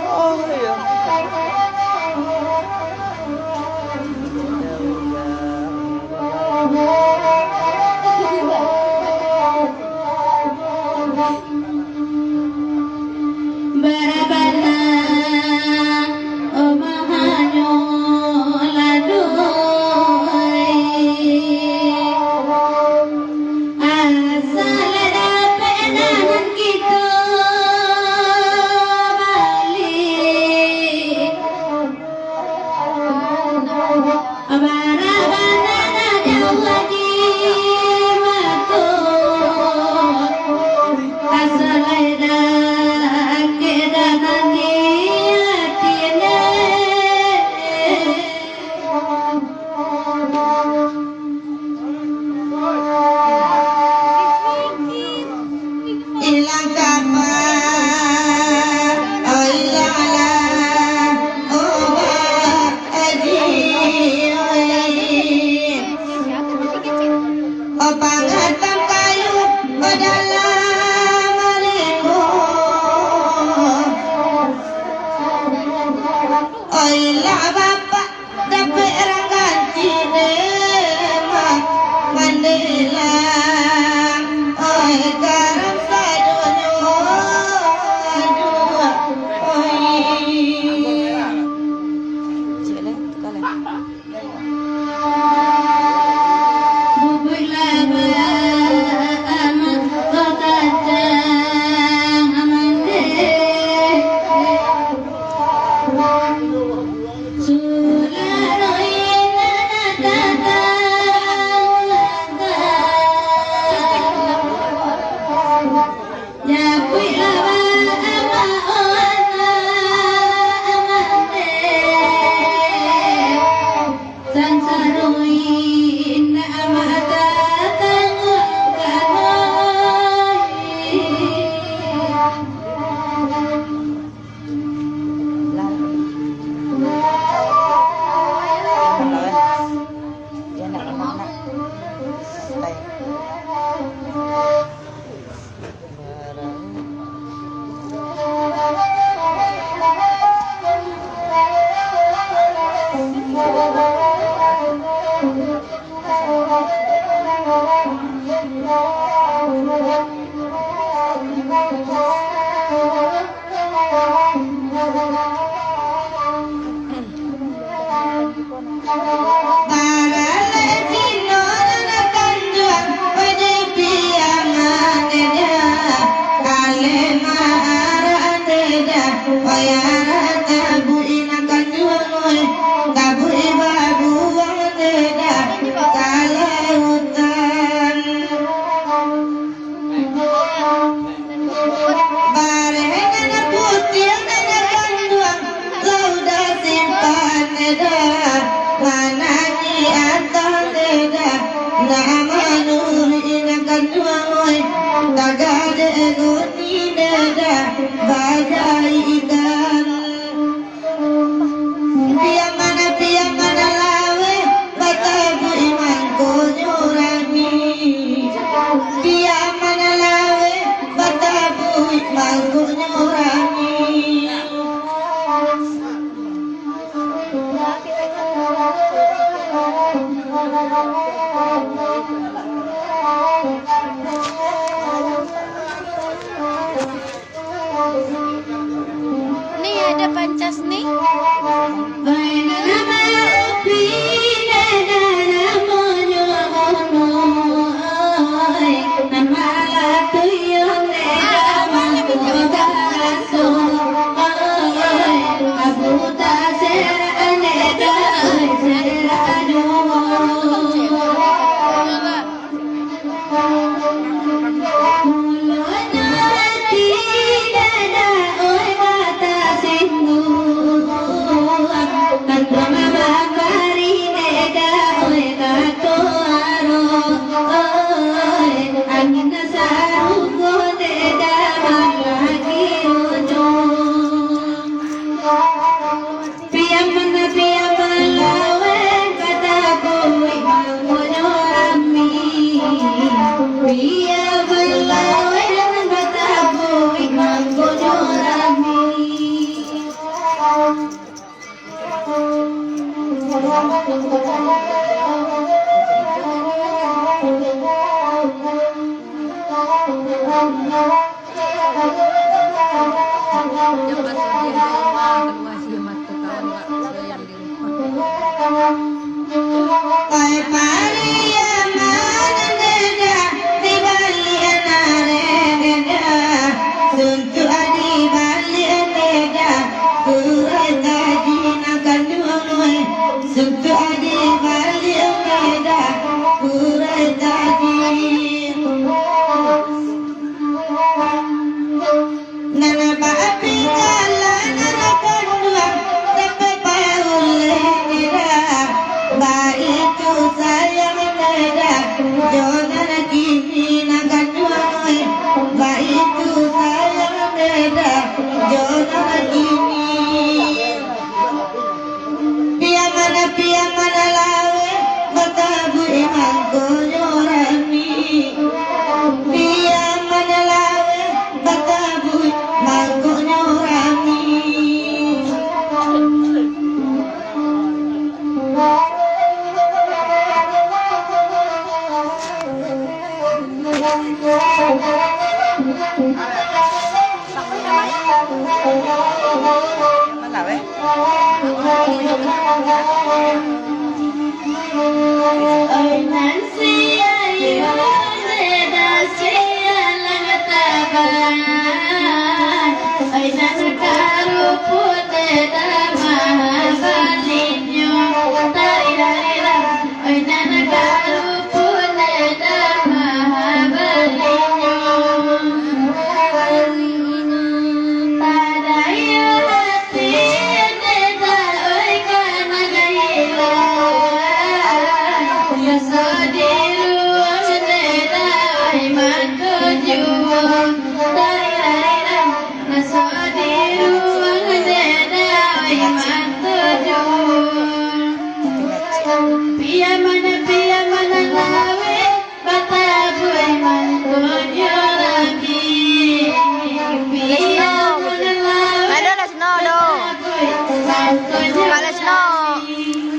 [SPEAKER 2] Oh ya.
[SPEAKER 4] Barabana omahanyo ladoi asal dapat nahan kita balik barabana jauh lagi matut asal dah kedanan di hatinya oi tagade goni deda bajai ikan Pia mana lawe batabu iman konyurami Pia mana lawe batabu iman konyurami
[SPEAKER 3] Nih ada pancas nih.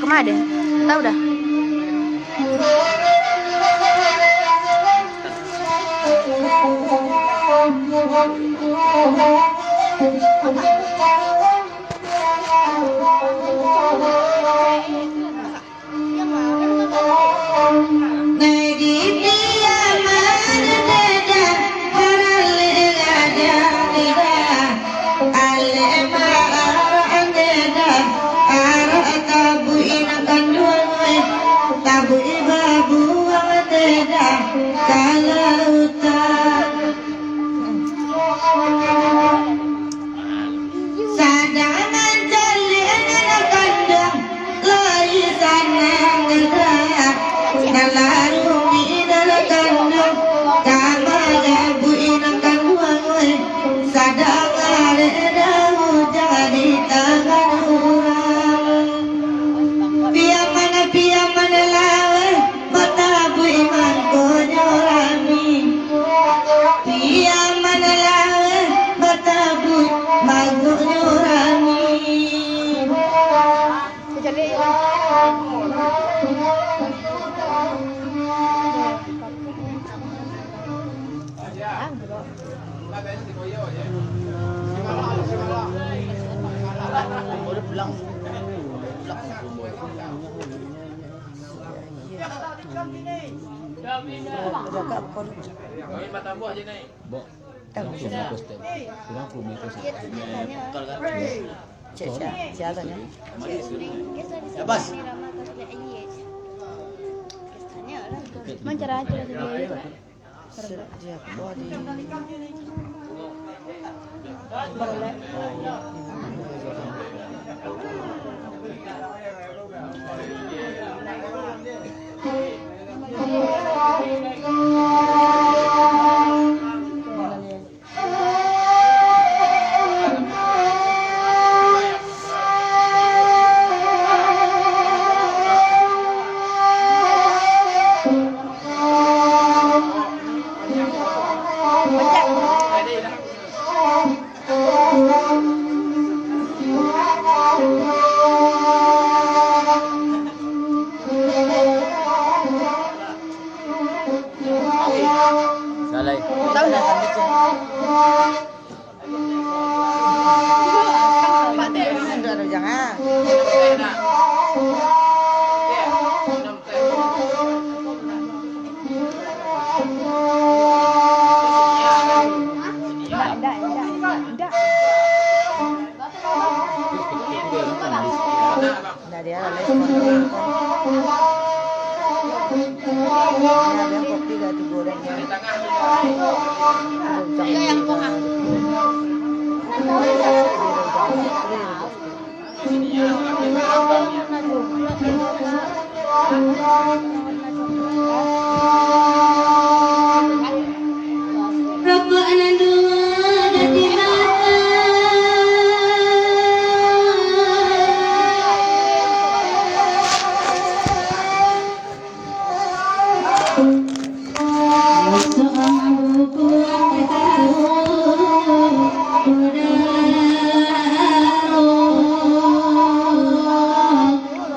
[SPEAKER 3] Kemana? Tahu dah. Bang, bro.
[SPEAKER 1] Bo. Kurang puluh mikos teh. Kurang puluh mikos.
[SPEAKER 2] Siapa tanya?
[SPEAKER 3] Mancara aja lah dia. Boleh.
[SPEAKER 1] Salai.
[SPEAKER 2] Tahu dah kan itu. Ada jangan.
[SPEAKER 3] Enggak.
[SPEAKER 2] Nah dia les kopi gak digoreng ya. Yang kongak.
[SPEAKER 3] Nah,